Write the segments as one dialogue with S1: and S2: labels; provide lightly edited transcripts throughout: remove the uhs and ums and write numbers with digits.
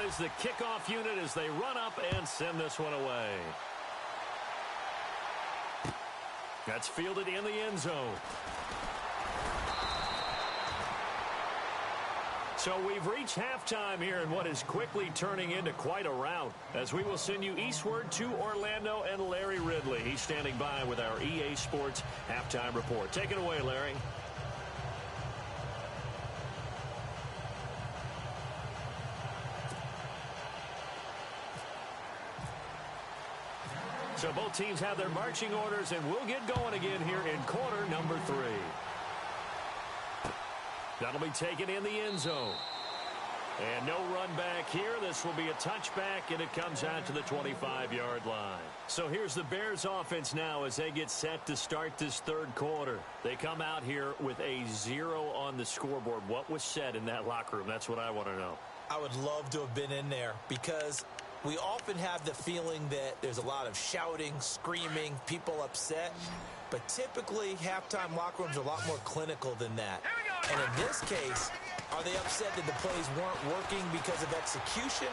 S1: is the kickoff unit as they run up and send this one away. That's fielded in the end zone. So we've reached halftime here in what is quickly turning into quite a rout, as we will send you eastward to Orlando and Larry Ridley. He's standing by with our EA Sports halftime report. Take it away, Larry. So both teams have their marching orders, and we'll get going again here in quarter number 3. That'll be taken in the end zone. And no run back here. This will be a touchback, and it comes out to the 25-yard line. So here's the Bears offense now as they get set to start this third quarter. They come out here with a 0 on the scoreboard. What was said in that locker room? That's what I want to know.
S2: I would love to have been in there because we often have the feeling that there's a lot of shouting, screaming, people upset. But typically, halftime locker rooms are a lot more clinical than that. And in this case, are they upset that the plays weren't working because of execution?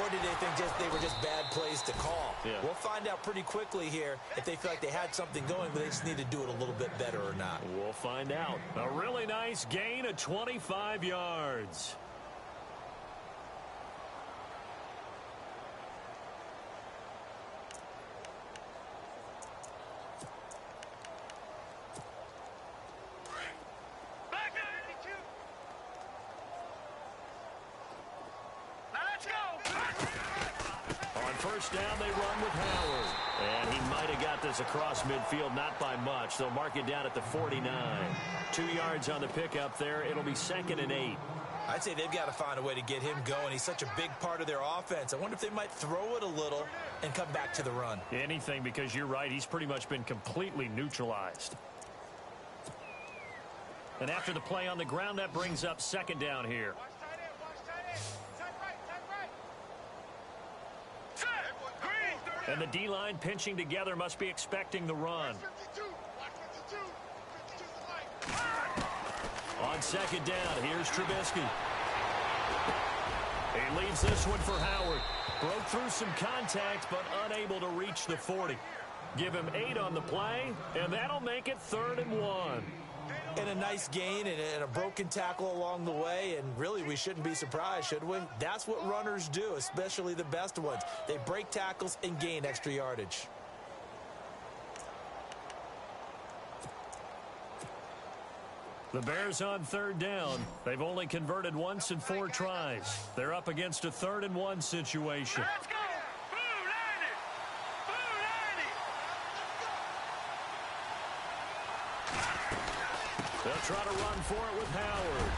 S2: Or did they think they were just bad plays to call?
S1: Yeah.
S2: We'll find out pretty quickly here if they feel like they had something going, but they just need to do it a little bit better or not.
S1: We'll find out. A really nice gain of 25 yards. First down, they run with Howard. And he might have got this across midfield, not by much. They'll mark it down at the 49. 2 yards on the pickup there. It'll be 2nd and 8.
S2: I'd say they've got to find a way to get him going. He's such a big part of their offense. I wonder if they might throw it a little and come back to the run.
S1: Anything, because you're right. He's pretty much been completely neutralized. And after the play on the ground, that brings up 2nd down here. And the D-line pinching together must be expecting the run. On 2nd down, here's Trubisky. He leaves this one for Howard. Broke through some contact, but unable to reach the 40. Give him 8 on the play, and that'll make it 3rd and 1.
S2: And a nice gain and a broken tackle along the way, and really we shouldn't be surprised, should we? That's what runners do, especially the best ones. They break tackles and gain extra yardage.
S1: The Bears on 3rd down. They've only converted once in 4 tries. They're up against a 3rd and 1 situation.
S3: Let's go!
S1: They'll try to run for it with Howard.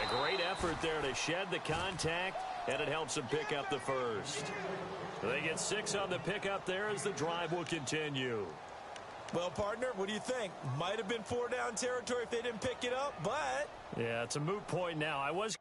S1: A great effort there to shed the contact, and it helps them pick up the first. They get 6 on the pickup there as the drive will continue.
S2: Well, partner, what do you think? Might have been 4 down territory if they didn't pick it up, but...
S1: Yeah, it's a moot point now. I was...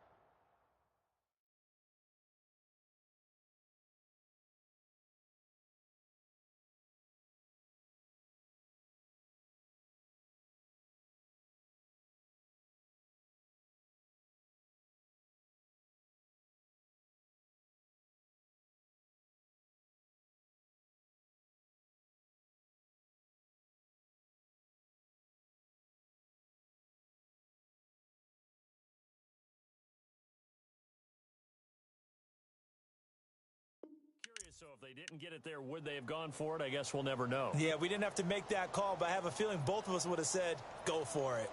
S1: So if they didn't get it there, would they have gone for it? I guess we'll never know.
S2: Yeah, we didn't have to make that call, but I have a feeling both of us would have said, go for it.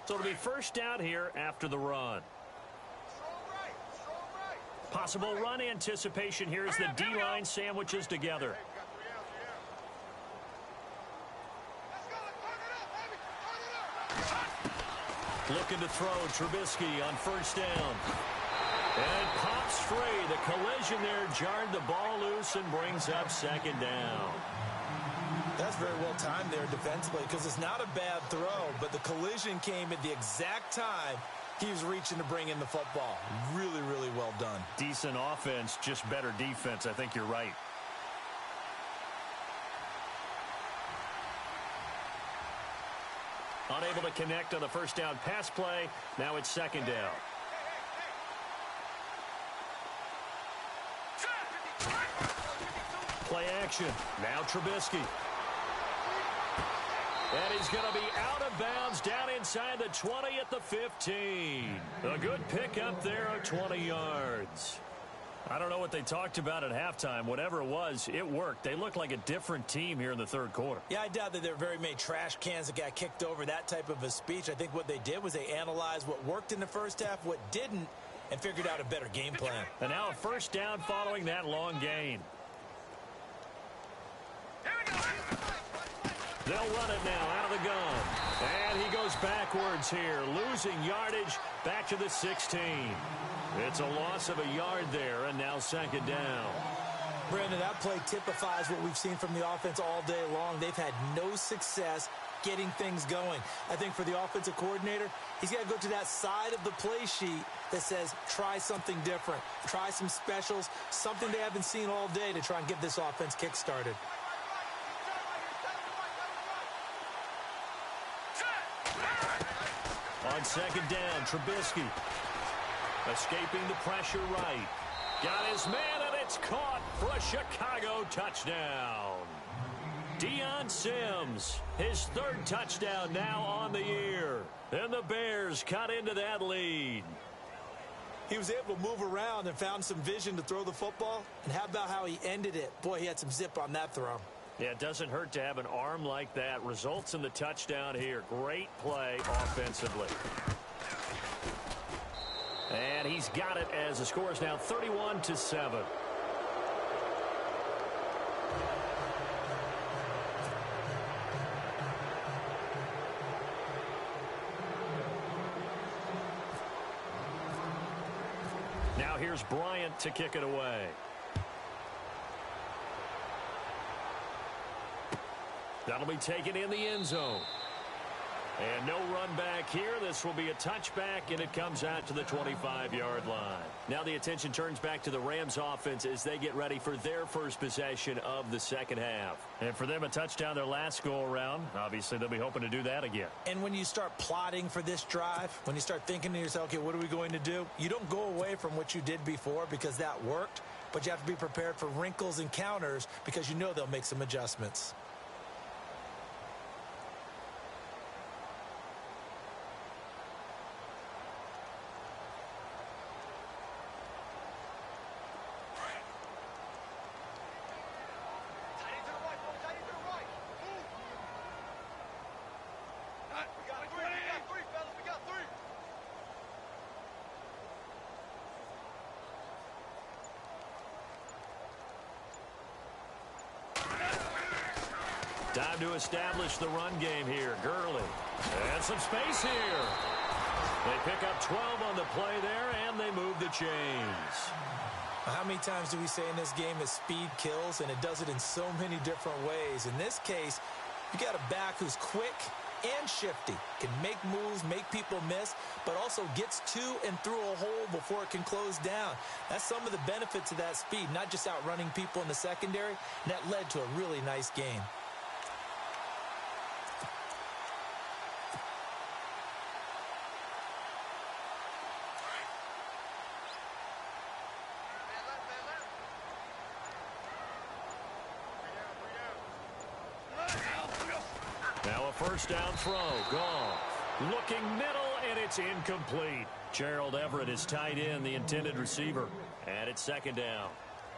S1: So it'll be first down here after the run. Possible run anticipation here as the D-line sandwiches together. Looking to throw, Trubisky on first down. And it pops free. The collision there jarred the ball loose and brings up 2nd down.
S2: That's very well timed there defensively because it's not a bad throw, but the collision came at the exact time he was reaching to bring in the football. Really, really well done.
S1: Decent offense, just better defense. I think you're right. Unable to connect on the first down pass play. Now it's second down. Play action. Now Trubisky. And he's going to be out of bounds down inside the 20 at the 15. A good pickup there of 20 yards. I don't know what they talked about at halftime. Whatever it was, it worked. They looked like a different team here in the third quarter.
S2: Yeah, I doubt that there were very many trash cans that got kicked over, that type of a speech. I think what they did was they analyzed what worked in the first half, what didn't, and figured out a better game plan.
S1: And now a first down following that long gain. They'll run it now out of the gun. And he goes backwards here, losing yardage back to the 16. It's a loss of a yard there, and now second down.
S2: Brandon, that play typifies what we've seen from the offense all day long. They've had no success getting things going. I think for the offensive coordinator, he's got to go to that side of the play sheet that says try something different, try some specials, something they haven't seen all day to try and get this offense kick-started.
S1: On second down, Trubisky escaping the pressure right. Got his man, and it's caught for a Chicago touchdown. Deion Sims, his third touchdown now on the year. And the Bears cut into that lead.
S2: He was able to move around and found some vision to throw the football. And how about how he ended it? Boy, he had some zip on that throw.
S1: Yeah, it doesn't hurt to have an arm like that. Results in the touchdown here. Great play offensively. And he's got it as the score is now 31-7. Now here's Bryant to kick it away. That'll be taken in the end zone. And no run back here. This will be a touchback, and it comes out to the 25-yard line. Now the attention turns back to the Rams offense as they get ready for their first possession of the second half. And for them, a touchdown their last go-around. Obviously, they'll be hoping to do that again.
S2: And when you start plotting for this drive, when you start thinking to yourself, okay, what are we going to do? You don't go away from what you did before because that worked, but you have to be prepared for wrinkles and counters because you know they'll make some adjustments.
S1: Time to establish the run game here. Gurley. And some space here. They pick up 12 on the play there, and they move the chains.
S2: How many times do we say in this game that speed kills, and it does it in so many different ways? In this case, you got a back who's quick and shifty, can make moves, make people miss, but also gets to and through a hole before it can close down. That's some of the benefits of that speed, not just outrunning people in the secondary, and that led to a really nice game.
S1: Now a first down throw. Goff looking middle, and it's incomplete. Gerald Everett is tied in, the intended receiver. And it's second down.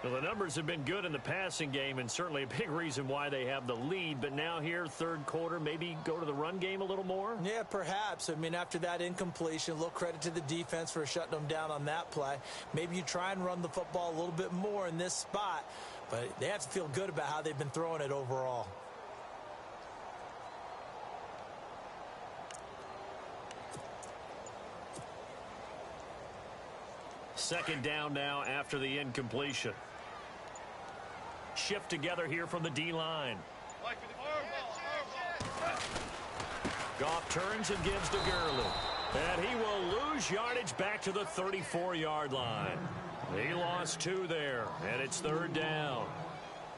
S1: Well, the numbers have been good in the passing game, and certainly a big reason why they have the lead. But now here, third quarter, maybe go to the run game a little more?
S2: Yeah, perhaps. I mean, after that incompletion, a little credit to the defense for shutting them down on that play. Maybe you try and run the football a little bit more in this spot. But they have to feel good about how they've been throwing it overall.
S1: Second down now after the incompletion. Shift together here from the D-line. Goff turns and gives to Gurley. And he will lose yardage back to the 34-yard line. He lost 2 there, and it's third down.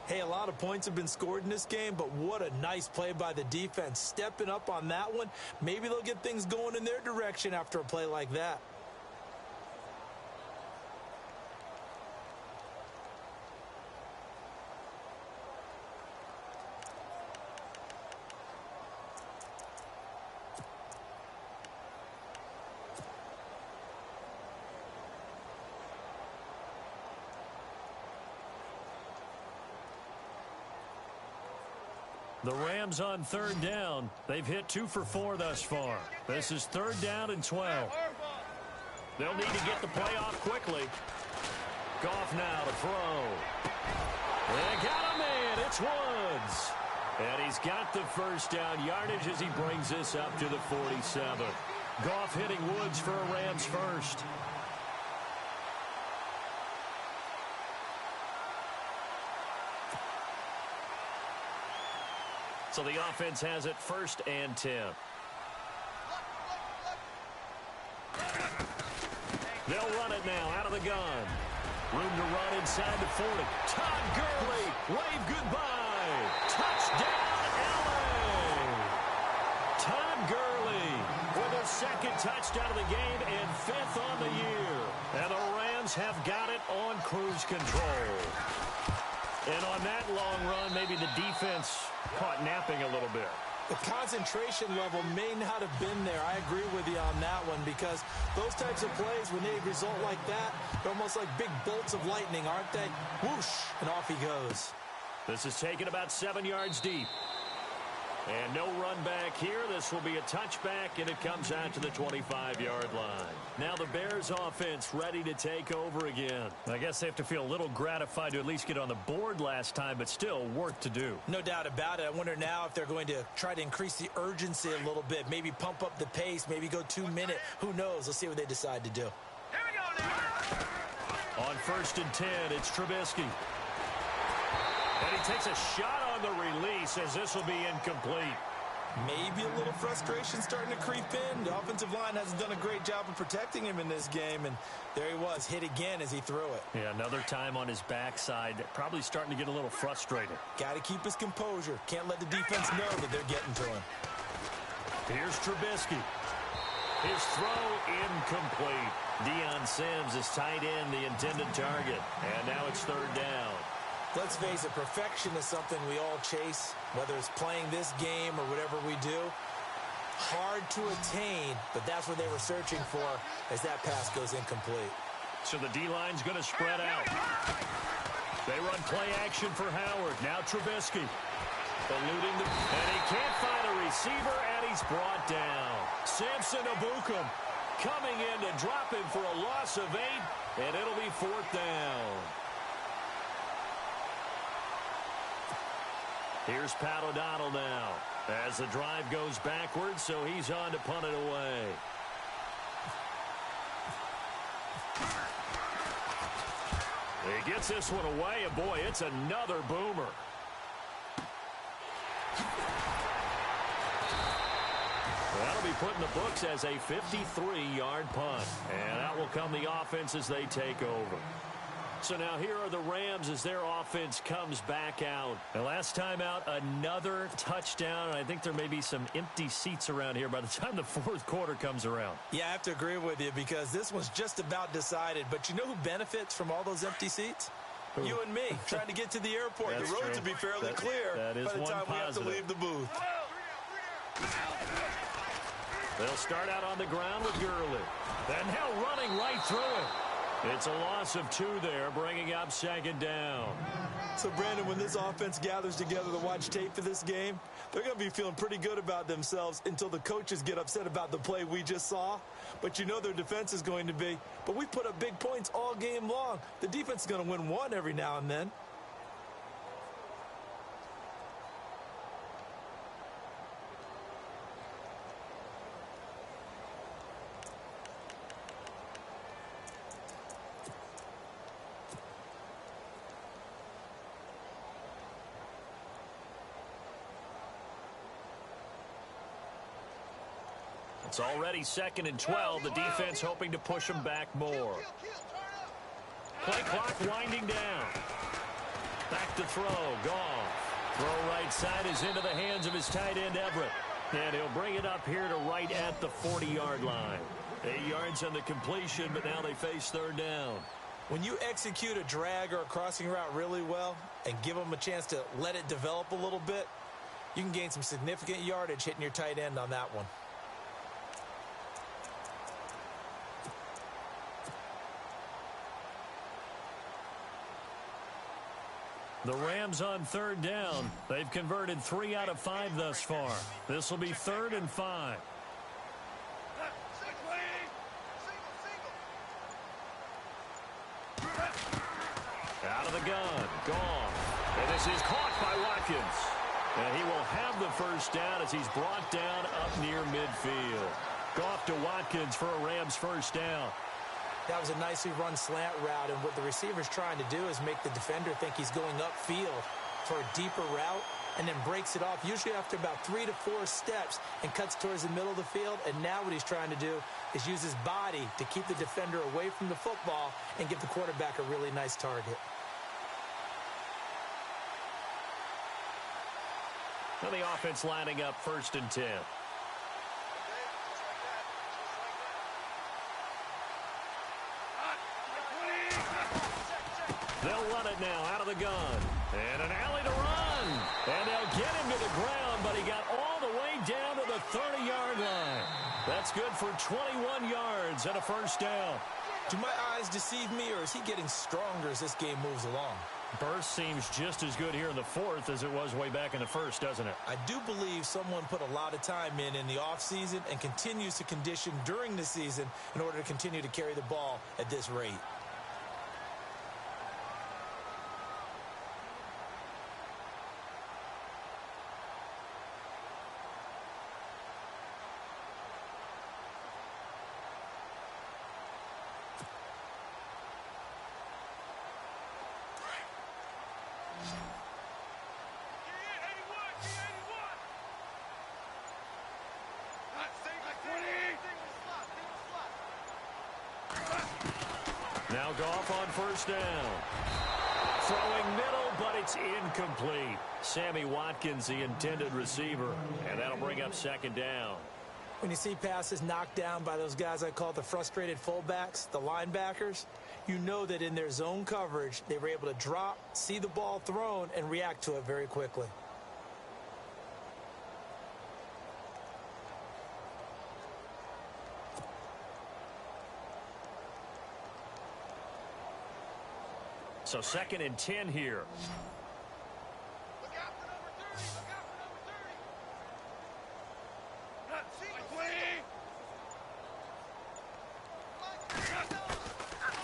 S2: Hey, a lot of points have been scored in this game, but what a nice play by the defense. Stepping up on that one, maybe they'll get things going in their direction after a play like that.
S1: The Rams on third down. They've hit 2 for 4 thus far. This is third down and 12. They'll need to get the play off quickly. Goff now to throw. They got a man. It's Woods. And he's got the first down yardage as he brings this up to the 47. Goff hitting Woods for a Rams first. So the offense has it first and 10. They'll run it now out of the gun. Room to run inside the 40. Todd Gurley, wave goodbye. Touchdown, LA. Todd Gurley with a second touchdown of the game and 5th on the year. And the Rams have got it on cruise control. And on that long run, maybe the defense caught napping a little bit.
S2: The concentration level may not have been there. I agree with you on that one because those types of plays, when they result like that, they're almost like big bolts of lightning, aren't they? Whoosh, and off he goes.
S1: This is taken about 7 yards deep. And no run back here. This will be a touchback, and it comes out to the 25-yard line. Now the Bears offense ready to take over again. I guess they have to feel a little gratified to at least get on the board last time, but still work to do.
S2: No doubt about it. I wonder now if they're going to try to increase the urgency a little bit, maybe pump up the pace, maybe go 2-minute. Who knows? Let's see what they decide to do.
S3: Here we go now.
S1: On first and 10, it's Trubisky. And he takes a shot on the release as this will be incomplete.
S2: Maybe a little frustration starting to creep in. The offensive line hasn't done a great job of protecting him in this game, and there he was, hit again as he threw it.
S1: Yeah, another time on his backside, probably starting to get a little frustrated.
S2: Got to keep his composure. Can't let the defense know that they're getting to him.
S1: Here's Trubisky. His throw incomplete. Deion Sims is tight end, the intended target. And now it's third down.
S2: Let's face it, perfection is something we all chase, whether it's playing this game or whatever we do. Hard to attain, but that's what they were searching for as that pass goes incomplete.
S1: So the D-line's going to spread out. They run play action for Howard. Now Trubisky. Eluding the... And he can't find a receiver, and he's brought down. Samson Ebukam coming in to drop him for a loss of 8, and it'll be fourth down. Here's Pat O'Donnell now as the drive goes backwards, so he's on to punt it away. He gets this one away, and boy, it's another boomer. That'll be put in the books as a 53-yard punt, and out will come the offense as they take over. So now here are the Rams as their offense comes back out. The last time out, another touchdown. I think there may be some empty seats around here by the time the fourth quarter comes around.
S2: Yeah, I have to agree with you because this one's just about decided. But you know who benefits from all those empty seats? Who? You and me, trying to get to the airport.
S1: That's
S2: the roads
S1: true.
S2: will be fairly clear
S1: that is
S2: by the
S1: one
S2: time
S1: positive.
S2: we have to leave the booth.
S1: They'll start out on the ground with Gurley. Then now running right through it. It's a loss of 2 there, bringing up second down.
S2: So, Brandon, when this offense gathers together to watch tape for this game, they're going to be feeling pretty good about themselves until the coaches get upset about the play we just saw. But you know their defense is going to be. But we put up big points all game long. The defense is going to win one every now and then.
S1: It's already second and 12. The defense hoping to push them back more. Play clock winding down. Back to throw. Goff. Throw right side is into the hands of his tight end, Everett. And he'll bring it up here to right at the 40-yard line. 8 yards on the completion, but now they face third down.
S2: When you execute a drag or a crossing route really well and give them a chance to let it develop a little bit, you can gain some significant yardage hitting your tight end on that one.
S1: The Rams on third down. They've converted 3 out of 5 thus far. This will be 3rd and 5. Out of the gun. Goff. And this is caught by Watkins. And he will have the first down as he's brought down up near midfield. Goff to Watkins for a Rams first down.
S2: That was a nicely run slant route, and what the receiver's trying to do is make the defender think he's going upfield for a deeper route and then breaks it off, usually after about 3 to 4 steps, and cuts towards the middle of the field. And now what he's trying to do is use his body to keep the defender away from the football and give the quarterback a really nice target.
S1: Now the offense lining up 1st and 10. They'll run it now out of the gun. And an alley to run. And they'll get him to the ground, but he got all the way down to the 30-yard line. That's good for 21 yards and a first down.
S2: Do my eyes deceive me, or is he getting stronger as this game moves along?
S1: Burst seems just as good here in the 4th as it was way back in the 1st, doesn't it?
S2: I do believe someone put a lot of time in the offseason and continues to condition during the season in order to continue to carry the ball at this rate.
S1: Now Goff on first down. Throwing middle, but it's incomplete. Sammy Watkins, the intended receiver, and that'll bring up 2nd down.
S2: When you see passes knocked down by those guys I call the frustrated fullbacks, the linebackers, you know that in their zone coverage, they were able to drop, see the ball thrown, and react to it very quickly.
S1: So 2nd and 10 here.
S3: Look out for number 30. Look out for number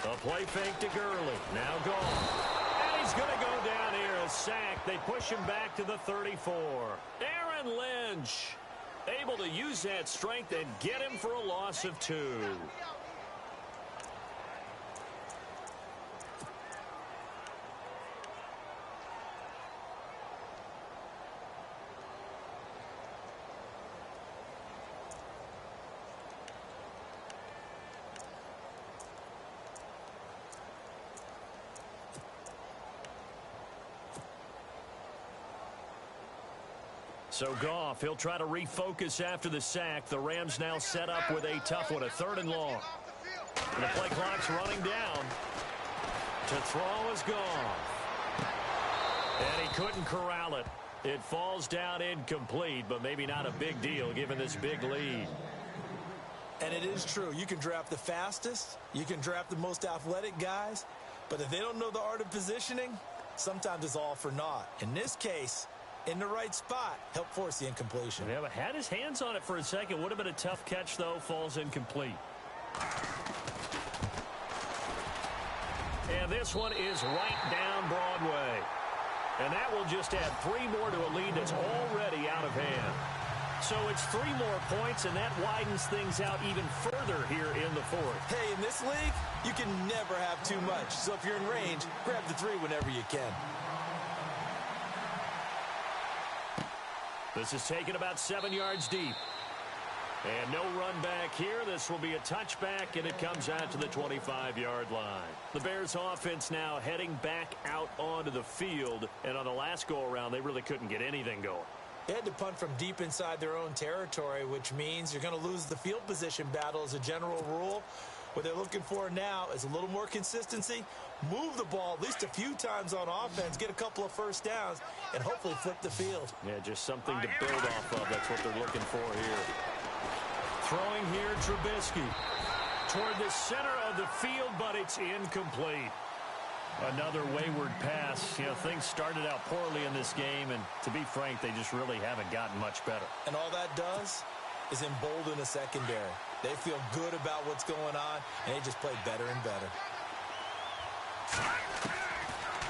S3: 30.
S1: A play fake to Gurley. Now Goff. And he's going to go down here. A sack. They push him back to the 34. Aaron Lynch able to use that strength and get him for a loss of 2. So Goff, he'll try to refocus after the sack. The Rams now set up with a tough one, a 3rd and long. And the play clock's running down. To throw is Goff. And he couldn't corral it. It falls down incomplete, but maybe not a big deal given this big lead.
S2: And it is true. You can draft the fastest. You can draft the most athletic guys. But if they don't know the art of positioning, sometimes it's all for naught. In this case, in the right spot, help force the incompletion.
S1: Yeah, but had his hands on it for a second. Would have been a tough catch, though. Falls incomplete. And this one is right down Broadway. And that will just add 3 more to a lead that's already out of hand. So it's 3 more points, and that widens things out even further here in the 4th.
S2: Hey, in this league, you can never have too much. So if you're in range, grab the 3 whenever you can.
S1: This is taken about 7 yards deep. And no run back here. This will be a touchback, and it comes out to the 25-yard line. The Bears offense now heading back out onto the field. And on the last go-around, they really couldn't get anything going.
S2: They had to punt from deep inside their own territory, which means you're going to lose the field position battle as a general rule. What they're looking for now is a little more consistency, move the ball at least a few times on offense, get a couple of first downs, and hopefully flip the field.
S1: Yeah, just something to build off of. That's what they're looking for here. Throwing here, Trubisky. Toward the center of the field, but it's incomplete. Another wayward pass. You know, things started out poorly in this game, and to be frank, they just really haven't gotten much better.
S2: And all that does is embolden the secondary. They feel good about what's going on, and they just play better and better.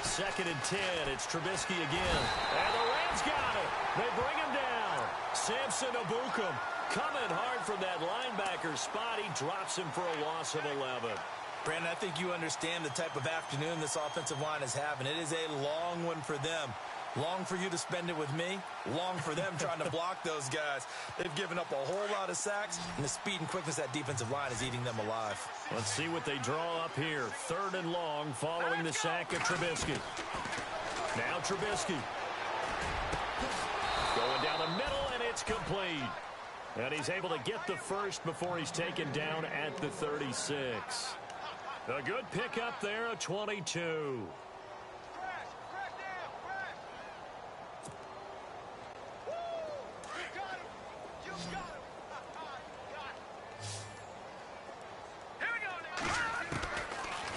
S1: 2nd and 10. It's Trubisky again. And the Rams got it. They bring him down. Samson Abukum coming hard from that linebacker spot. He drops him for a loss of 11.
S2: Brandon, I think you understand the type of afternoon this offensive line is having. It is a long one for them. Long for you to spend it with me. Long for them trying to block those guys. They've given up a whole lot of sacks, and the speed and quickness of that defensive line is eating them alive.
S1: Let's see what they draw up here. 3rd and long following the sack of Trubisky. Now Trubisky. Going down the middle, and it's complete. And he's able to get the first before he's taken down at the 36. A good pickup there, a 22.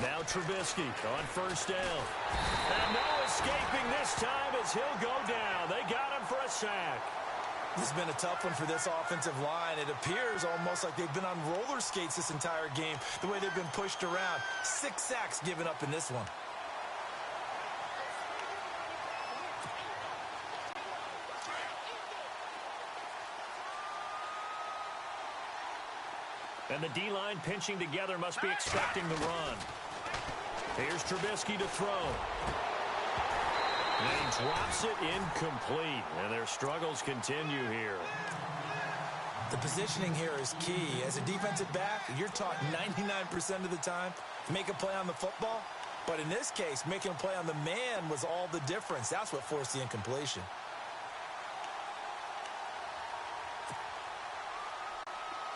S1: Now Trubisky on 1st down. And no escaping this time as he'll go down. They got him for a sack.
S2: This has been a tough one for this offensive line. It appears almost like they've been on roller skates this entire game, the way they've been pushed around. 6 sacks given up in this one.
S1: And the D-line pinching together, must be expecting the run. Here's Trubisky to throw. And he drops it incomplete. And their struggles continue here.
S2: The positioning here is key. As a defensive back, you're taught 99% of the time to make a play on the football. But in this case, making a play on the man was all the difference. That's what forced the incompletion.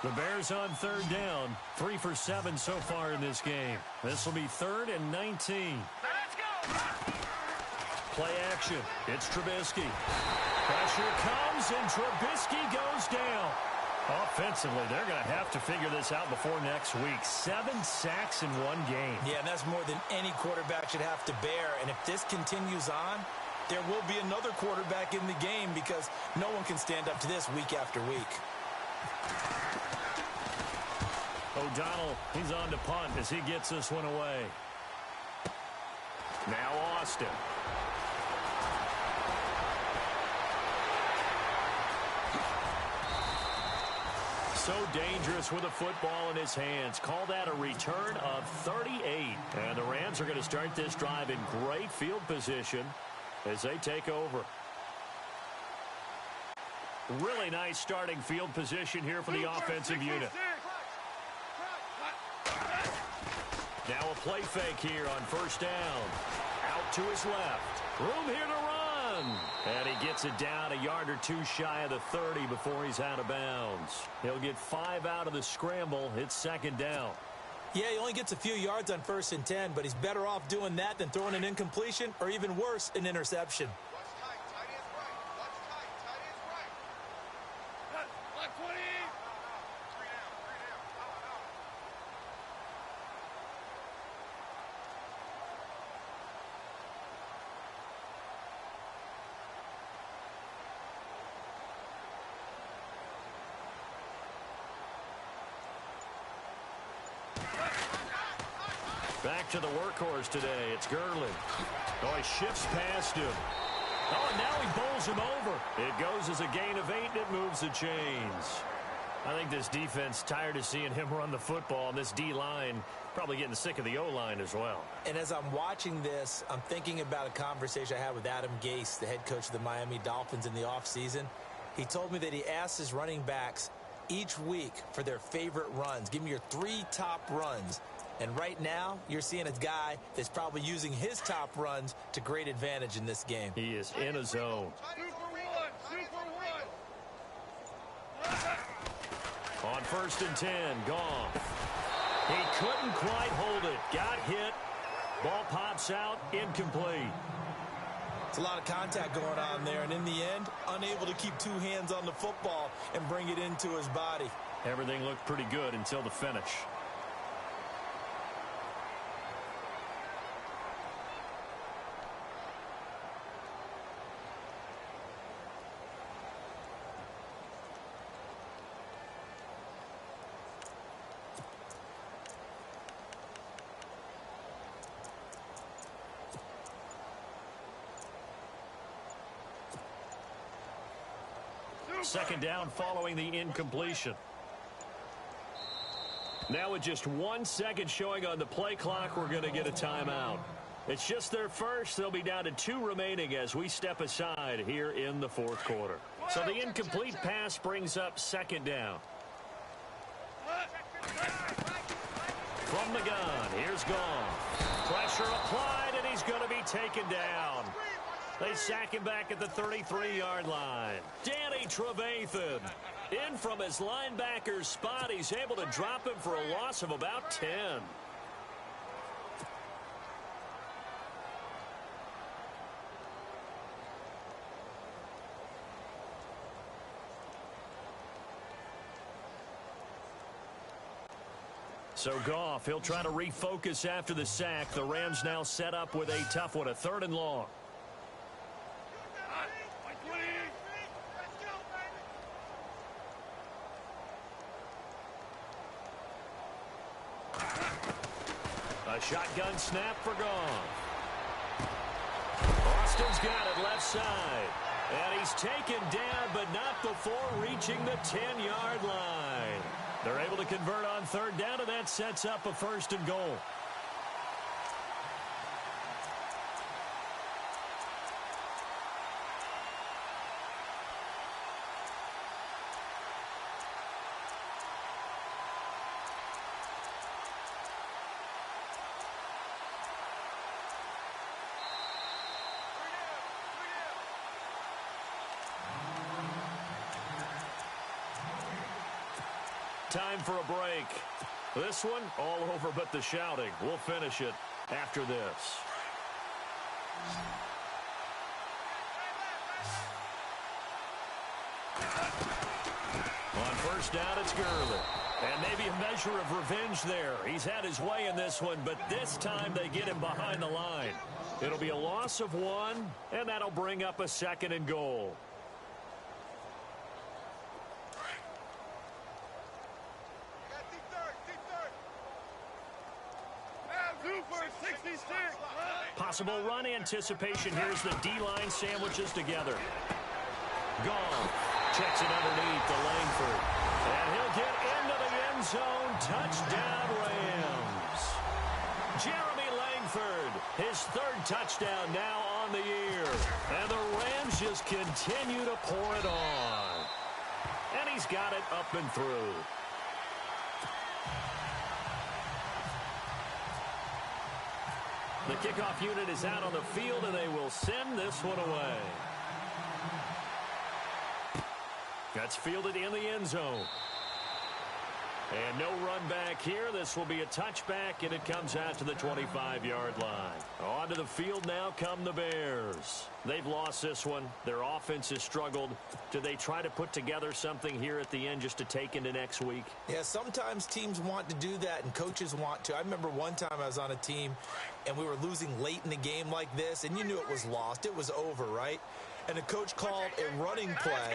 S1: The Bears on 3rd down. 3 for 7 so far in this game. This will be 3rd and 19.
S3: Let's go!
S1: Play action. It's Trubisky. Pressure comes, and Trubisky goes down. Offensively, they're going to have to figure this out before next week. 7 sacks in one game.
S2: Yeah, and that's more than any quarterback should have to bear. And if this continues on, there will be another quarterback in the game because no one can stand up to this week after week.
S1: O'Donnell, he's on to punt as he gets this one away. Now Austin. So dangerous with a football in his hands. Call that a return of 38. And the Rams are going to start this drive in great field position as they take over. Really nice starting field position here for the offensive unit. Now a play fake here on 1st down. Out to his left. Room here to run. And he gets it down a yard or 2 shy of the 30 before he's out of bounds. He'll get 5 out of the scramble. It's 2nd down.
S2: Yeah, he only gets a few yards on 1st and 10, but he's better off doing that than throwing an incompletion or even worse, an interception.
S1: Back to the workhorse today. It's Gurley. Oh, he shifts past him. Oh, and now he bowls him over. It goes as a gain of 8, and it moves the chains. I think this defense tired of seeing him run the football, and this D-line probably getting sick of the O-line as well.
S2: And as I'm watching this, I'm thinking about a conversation I had with Adam Gase, the head coach of the Miami Dolphins in the offseason. He told me that he asked his running backs each week for their favorite runs. Give me your 3 top runs. And right now, you're seeing a guy that's probably using his top runs to great advantage in this game.
S1: He is in a zone.
S3: Super one.
S1: On 1st and 10, gone. He couldn't quite hold it. Got hit. Ball pops out, incomplete.
S2: It's a lot of contact going on there, and in the end, unable to keep 2 hands on the football and bring it into his body.
S1: Everything looked pretty good until the finish. Second down following the incompletion. Now with just 1 second showing on the play clock, we're going to get a timeout. It's just their first. They'll be down to 2 remaining as we step aside here in the 4th quarter. So the incomplete pass brings up 2nd down. From the gun, here's Goff. Pressure applied, and he's going to be taken down. They sack him back at the 33-yard line. Danny Trevathan in from his linebacker's spot. He's able to drop him for a loss of about 10. So Goff, he'll try to refocus after the sack. The Rams now set up with a tough one, a 3rd and long. A shotgun snap for Goff. Austin's got it left side. And he's taken down, but not before reaching the 10-yard line. They're able to convert on 3rd down, and that sets up a 1st and goal. Time for a break. This one all over but the shouting. We'll finish it after this. On 1st down, it's Gurley. And maybe a measure of revenge there. He's had his way in this one, but this time they get him behind the line. It'll be a loss of 1, and that'll bring up a 2nd and goal. Possible run anticipation. Here's the D-line sandwiches together. Goff checks it underneath to Langford. And he'll get into the end zone. Touchdown, Rams. Jeremy Langford, his 3rd touchdown now on the year. And the Rams just continue to pour it on. And he's got it up and through. The kickoff unit is out on the field, and they will send this one away. That's fielded in the end zone. And no run back here. This will be a touchback, and it comes out to the 25-yard line. Onto the field now come the Bears. They've lost this one. Their offense has struggled. Do they try to put together something here at the end just to take into next week?
S2: Yeah, sometimes teams want to do that, and coaches want to. I remember one time I was on a team, and we were losing late in the game like this, and you knew it was lost. It was over, right? And the coach called a running play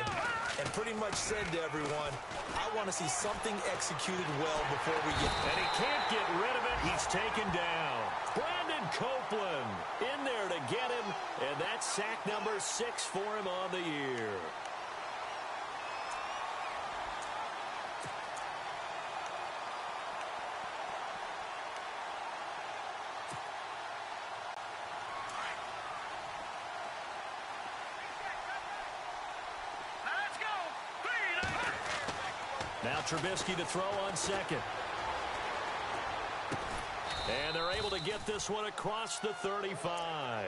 S2: and pretty much said to everyone, I want to see something executed well before we get there.
S1: And he can't get rid of it. He's taken down. Brandon Copeland in there to get him, and that's sack number 6 for him on the year. Now Trubisky to throw on second. And they're able to get this one across the 35.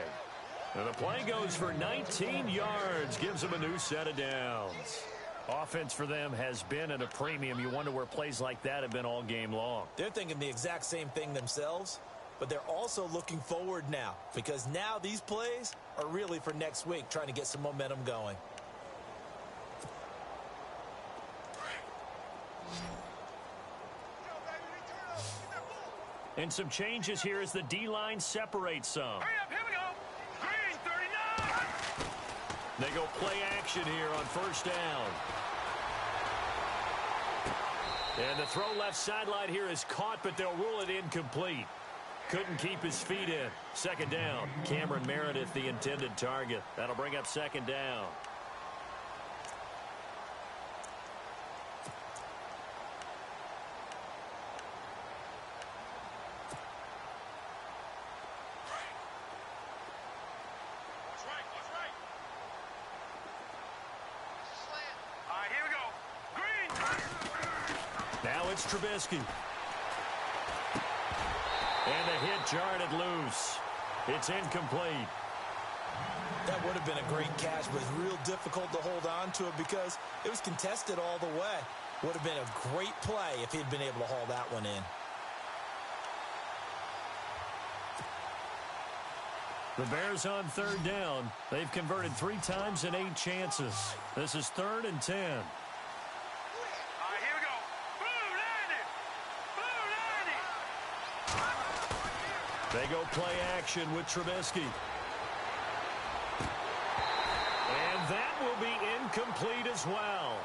S1: And the play goes for 19 yards, gives them a new set of downs. Offense for them has been at a premium. You wonder where plays like that have been all game long.
S2: They're thinking the exact same thing themselves, but they're also looking forward now because now these plays are really for next week, trying to get some momentum going.
S1: And some changes here as the D-line separates some.
S3: Hurry up, here we go. Green, 39.
S1: They go play action here on first down. And the throw left sideline here is caught, but they'll rule it incomplete. Couldn't keep his feet in. Second down. Cameron Meredith, the intended target. That'll bring up second down. Now it's Trubisky. And the hit jarred it loose. It's incomplete.
S2: That would have been a great catch, but it's real difficult to hold on to it because it was contested all the way. Would have been a great play if he'd been able to haul that one in.
S1: The Bears on third down. They've converted 3 times in 8 chances. This is 3rd and 10. They go play action with Trubisky. And that will be incomplete as well.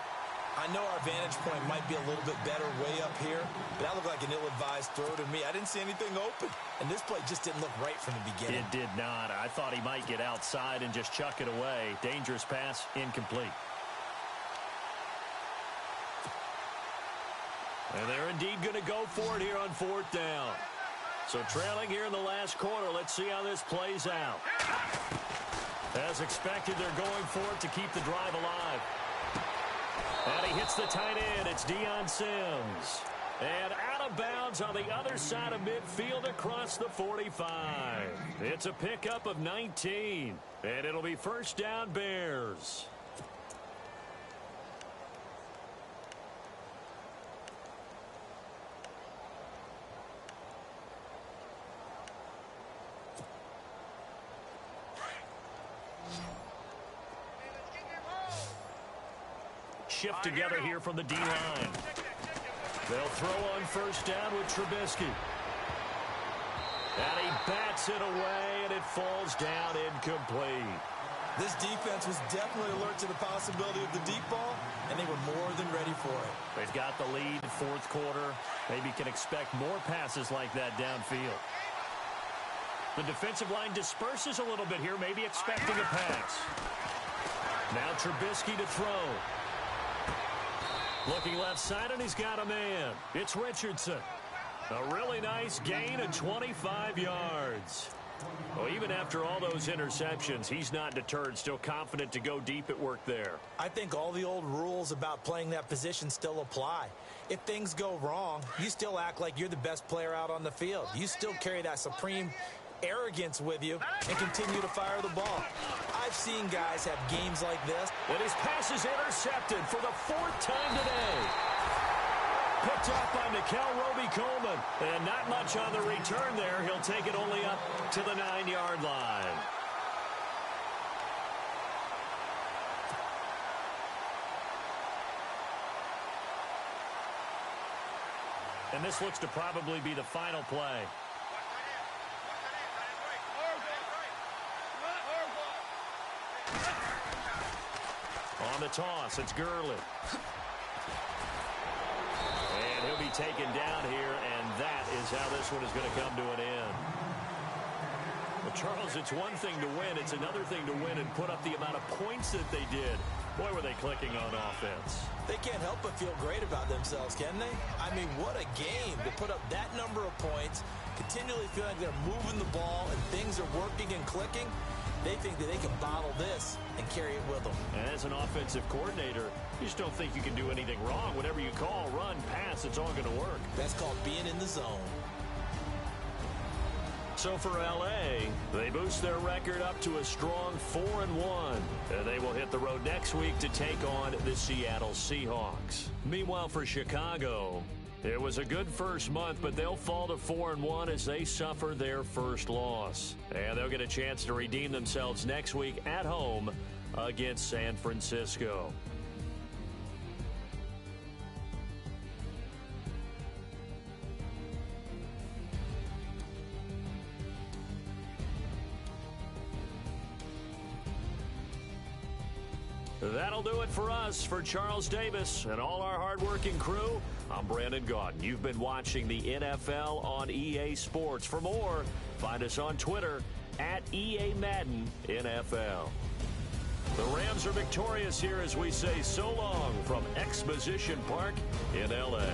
S2: I know our vantage point might be a little bit better way up here, but that looked like an ill-advised throw to me. I didn't see anything open, and this play just didn't look right from the beginning.
S1: It did not. I thought he might get outside and just chuck it away. Dangerous pass, incomplete. And they're indeed going to go for it here on 4th down. So trailing here in the last quarter, let's see how this plays out. As expected, they're going for it to keep the drive alive. And he hits the tight end. It's Deion Sims. And out of bounds on the other side of midfield across the 45. It's a pickup of 19. And it'll be first down Bears. Shift together here from the D-line. They'll throw on first down with Trubisky. And he bats it away, and it falls down incomplete.
S2: This defense was definitely alert to the possibility of the deep ball, and they were more than ready for it.
S1: They've got the lead, 4th quarter. Maybe can expect more passes like that downfield. The defensive line disperses a little bit here, maybe expecting a pass. Now Trubisky to throw. Looking left side, and he's got a man. It's Richardson. A really nice gain of 25 yards. Well, even after all those interceptions, he's not deterred, still confident to go deep at work there.
S2: I think all the old rules about playing that position still apply. If things go wrong, you still act like you're the best player out on the field. You still carry that supreme arrogance with you and continue to fire the ball. I've seen guys have games like this.
S1: And his pass is intercepted for the 4th time today. Picked up by Nickel Roby-Coleman. And not much on the return there. He'll take it only up to the 9-yard line. And this looks to probably be the final play. On the toss, it's Gurley. And he'll be taken down here, and that is how this one is going to come to an end. Well, Charles, it's one thing to win. It's another thing to win and put up the amount of points that they did. Boy, were they clicking on offense.
S2: They can't help but feel great about themselves, can they? I mean, what a game to put up that number of points, continually feeling like they're moving the ball and things are working and clicking. They think that they can bottle this and carry it with them.
S1: And as an offensive coordinator, you just don't think you can do anything wrong. Whatever you call, run, pass, it's all going to work.
S2: That's called being in the zone.
S1: So for L.A., they boost their record up to a strong 4-1. And they will hit the road next week to take on the Seattle Seahawks. Meanwhile, for Chicago, it was a good first month, but they'll fall to 4-1 as they suffer their first loss. And they'll get a chance to redeem themselves next week at home against San Francisco. That'll do it for us. For Charles Davis and all our hardworking crew, I'm Brandon Gaudin. You've been watching the NFL on EA Sports. For more, find us on Twitter at EA Madden NFL. The Rams are victorious here as we say so long from Exposition Park in L.A.